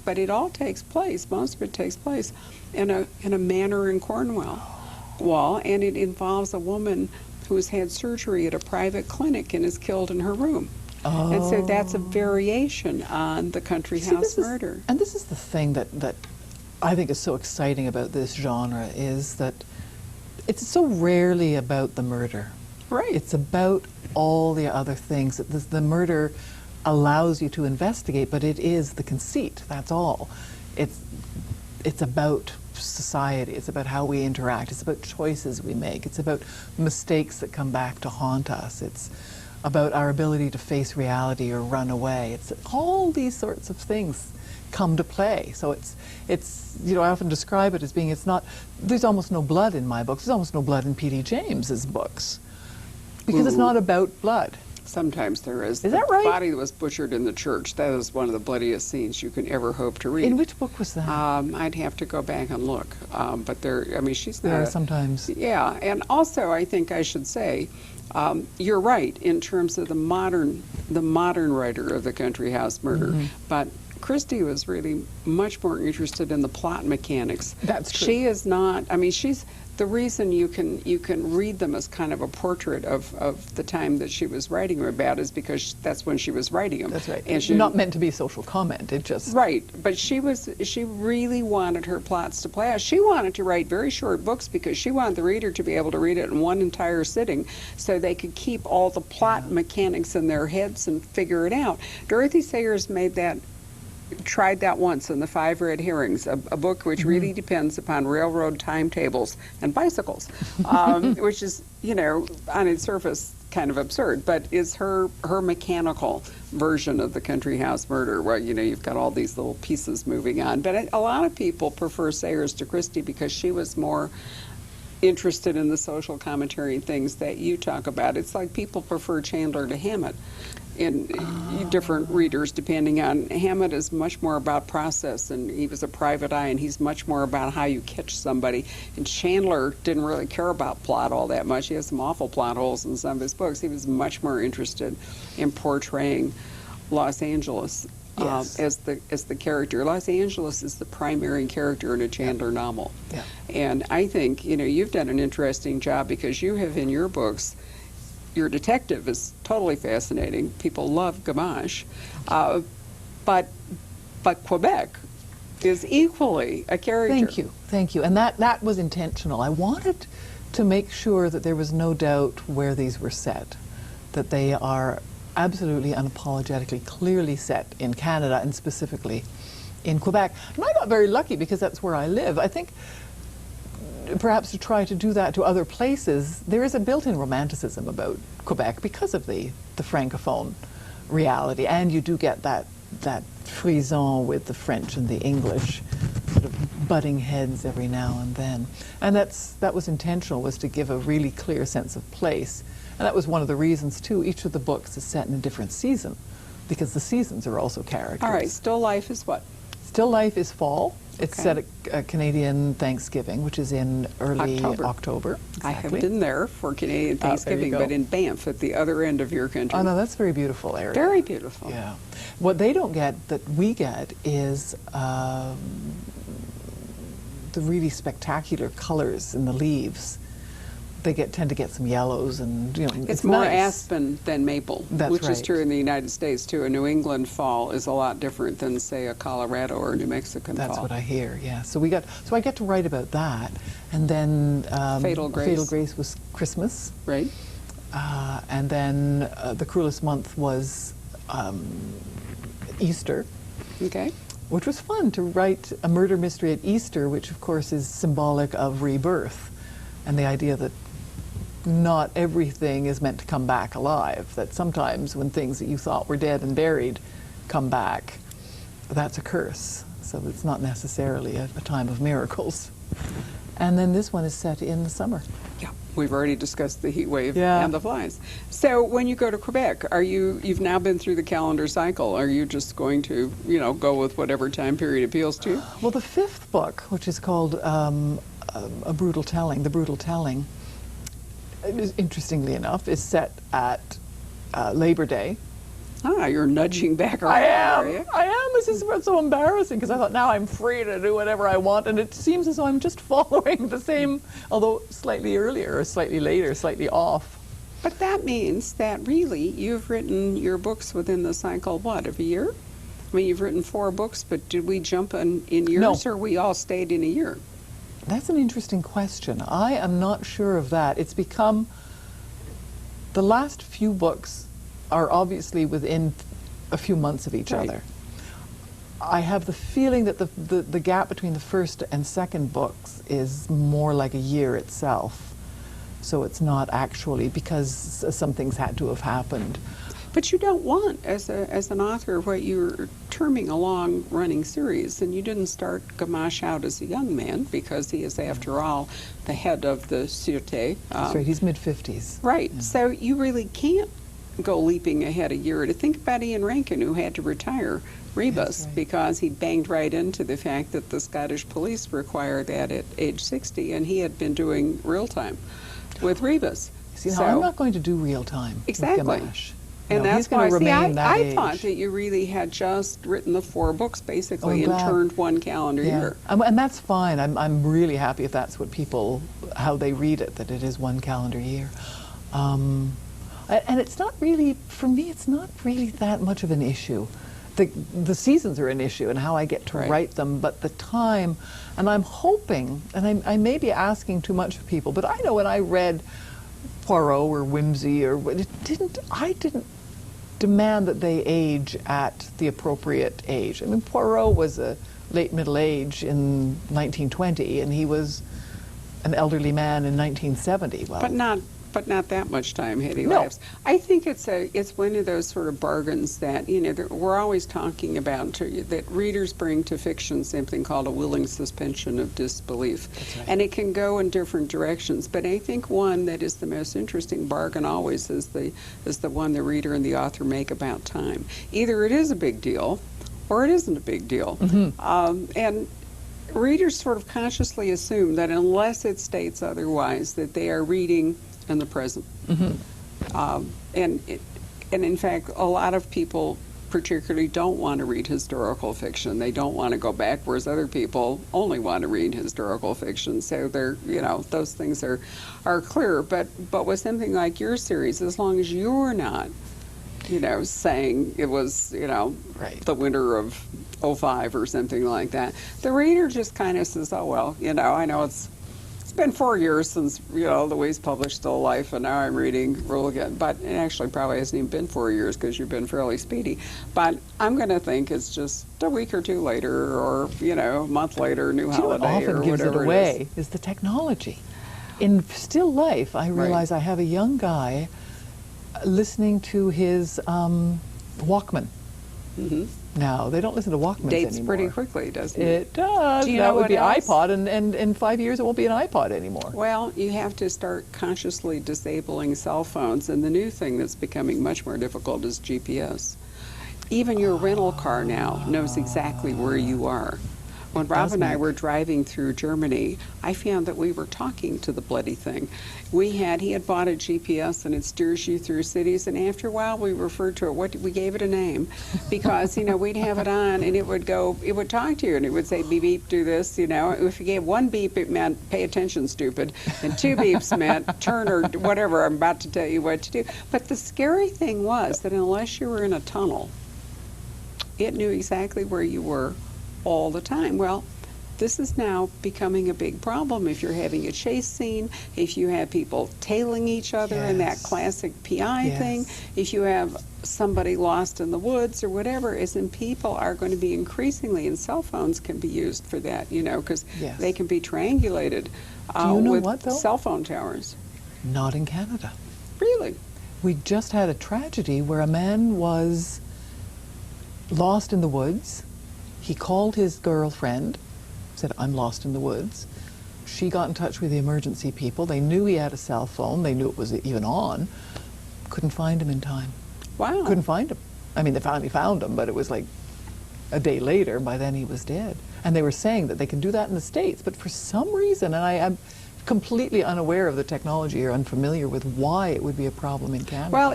but it all takes place, most of it takes place in a manor in Cornwall, and it involves a woman who's had surgery at a private clinic and is killed in her room. Oh. And so that's a variation on the country house murder. And this is the thing that I think is so exciting about this genre, is that it's so rarely about the murder. Right. It's about all the other things. That the murder allows you to investigate, but it is the conceit, that's all. It's about society, it's about how we interact, it's about choices we make, it's about mistakes that come back to haunt us, it's about our ability to face reality or run away. It's all these sorts of things come to play. So it's you know, I often describe it as being, there's almost no blood in my books, there's almost no blood in P.D. James's books, because it's not about blood. Sometimes there is. Is that right? The body that was butchered in the church, that is one of the bloodiest scenes you can ever hope to read. In which book was that? I'd have to go back and look. But she's not. There are sometimes. Yeah, and also I think I should say, you're right in terms of the modern writer of the country house murder, but Christie was really much more interested in the plot mechanics. That's true. She is not. She's the reason you can read them as kind of a portrait of the time that she was writing them about is because that's when she was writing them. That's right. And She's not meant to be social comment. It just right. But she really wanted her plots to play out. She wanted to write very short books because she wanted the reader to be able to read it in one entire sitting, so they could keep all the plot mechanics in their heads and figure it out. Dorothy Sayers tried that once in The Five Red Herrings, a book which really depends upon railroad timetables and bicycles, which is, on its surface kind of absurd, but is her mechanical version of the country house murder, where, you've got all these little pieces moving on. But a lot of people prefer Sayers to Christie because she was more interested in the social commentary and things that you talk about. It's like people prefer Chandler to Hammett in different readers, depending on. Hammett is much more about process, and he was a private eye, and he's much more about how you catch somebody. And Chandler didn't really care about plot all that much. He has some awful plot holes in some of his books. He was much more interested in portraying Los Angeles as the character. Los Angeles is the primary character in a Chandler novel. Yeah. And I think, you've done an interesting job because you have in your books, your detective is totally fascinating. People love Gamache. But Quebec is equally a character. Thank you. And that was intentional. I wanted to make sure that there was no doubt where these were set, that they are absolutely unapologetically clearly set in Canada and specifically in Quebec. And I got very lucky because that's where I live. I think perhaps to try to do that to other places, there is a built-in romanticism about Quebec because of the francophone reality, and you do get that frisson with the French and the English sort of butting heads every now and then. And that was intentional, was to give a really clear sense of place. And that was one of the reasons, too. Each of the books is set in a different season, because the seasons are also characters. All right, Still Life is what? Still Life is fall. It's Okay. set at Canadian Thanksgiving, which is in early October. I have Exactly. been there for Canadian Thanksgiving, go. but in Banff, at the other end of your country. Oh no, that's a very beautiful area. Very beautiful. Yeah. What they don't get that we get is the really spectacular colors in the leaves. They tend to get some yellows, and It's more nice. aspen than maple, That's which is right. true in the United States too. A New England fall is a lot different than, say, a Colorado or New Mexican fall. That's what I hear. Yeah. So I get to write about that, and then Fatal Grace. Fatal Grace was Christmas, Right? and then The Cruelest Month was Easter, Okay. which was fun to write a murder mystery at Easter, which of course is symbolic of rebirth, and the idea that not everything is meant to come back alive, that sometimes when things that you thought were dead and buried come back, that's a curse. So it's not necessarily a time of miracles. And then this one is set in the summer. Yeah, we've already discussed the heat wave Yeah. and the flies. So when you go to Quebec, you've now been through the calendar cycle. Are you just going to, go with whatever time period appeals to you? Well, the fifth book, which is called The Brutal Telling, interestingly enough, is set at Labor Day, Ah, you're nudging back around, I are am. you? I am. This is so embarrassing because I thought now I'm free to do whatever I want, and it seems as though I'm just following the same, although slightly earlier, or slightly later, slightly off. But that means that really you've written your books within the cycle, what, of a year? I mean, you've written 4 books, but did we jump in years, No. or we all stayed in a year? That's an interesting question. I am not sure of that. It's become, the last few books are obviously within a few months of each Right. other. I have the feeling that the gap between the first and second books is more like a year itself. So it's not actually, because some things had to have happened. But you don't want, as an author, what you're terming a long-running series, and you didn't start Gamache out as a young man, because he is, after all, the head of the Sûreté. That's right, he's mid-50s. Right, Yeah. so you really can't go leaping ahead a year. To think about Ian Rankin, who had to retire Rebus That's right. because he banged right into the fact that the Scottish police require that at age 60, and he had been doing real time with Rebus. See, now I'm not going to do real time Exactly. with Gamache. And No, that's he's going why, to remain that I age. thought that you really had just written the 4 books, basically, I'm and glad. turned one calendar year. And that's fine. I'm really happy if that's what people, how they read it, that it is one calendar year. And it's not really, for me, it's not really that much of an issue. The seasons are an issue and how I get to Right. write them, but the time, and I'm hoping, and I may be asking too much of people, but I know when I read Poirot or Whimsy, or I didn't demand that they age at the appropriate age. I mean, Poirot was a late middle age in 1920, and he was an elderly man in 1970. Well, But not that much time had he No. lapsed. I think it's one of those sort of bargains that, we're always talking about, that readers bring to fiction something called a willing suspension of disbelief. That's right. And it can go in different directions, but I think one that is the most interesting bargain always is the one the reader and the author make about time. Either it is a big deal or it isn't a big deal. And readers sort of consciously assume that unless it states otherwise, that they are reading in the present. And in fact, a lot of people particularly don't want to read historical fiction. They don't want to go back, whereas other people only want to read historical fiction. So they're, those things are clear. But with something like your series, as long as you're not, saying it was, Right. the winter of '05 or something like that, the reader just kind of says, oh, well, I know it's been 4 years since, Louise published Still Life, and now I'm reading Rule Again. But it actually probably hasn't even been 4 years because you've been fairly speedy. But I'm going to think it's just a week or two later, or, a month later, new Do you know what holiday, often or gives it whatever away is the technology. In Still Life, I realize I have a young guy listening to his Walkman. Mm-hmm. Now, they don't listen to Walkmans Dates anymore. pretty quickly, doesn't it? It does. Do you That know would what be else? iPod, and in 5 years it won't be an iPod anymore. Well, you have to start consciously disabling cell phones, and the new thing that's becoming much more difficult is GPS. Even your rental car now knows exactly where you are. When Rob and I were driving through Germany, I found that we were talking to the bloody thing. He had bought a GPS, and it steers you through cities, and after a while we referred to it, we gave it a name, because, we'd have it on, and it would talk to you, and it would say, beep, beep, do this, If you gave 1 beep, it meant, pay attention, stupid, and 2 beeps meant, turn or whatever, I'm about to tell you what to do. But the scary thing was that unless you were in a tunnel, it knew exactly where you were all the time. Well, this is now becoming a big problem if you're having a chase scene, if you have people tailing each other in that classic PI thing, if you have somebody lost in the woods or whatever, people are going to be increasingly, and cell phones can be used for that, because they can be triangulated with cell phone towers. Not in Canada. Really? We just had a tragedy where a man was lost in the woods. He called his girlfriend, said, I'm lost in the woods. She got in touch with the emergency people. They knew he had a cell phone. They knew it was even on. Couldn't find him in time. Wow. Couldn't find him. I mean, they finally found him, but it was like a day later. By then he was dead. And they were saying that they can do that in the States, but for some reason, and I'm completely unaware of the technology or unfamiliar with why it would be a problem in Canada. Well,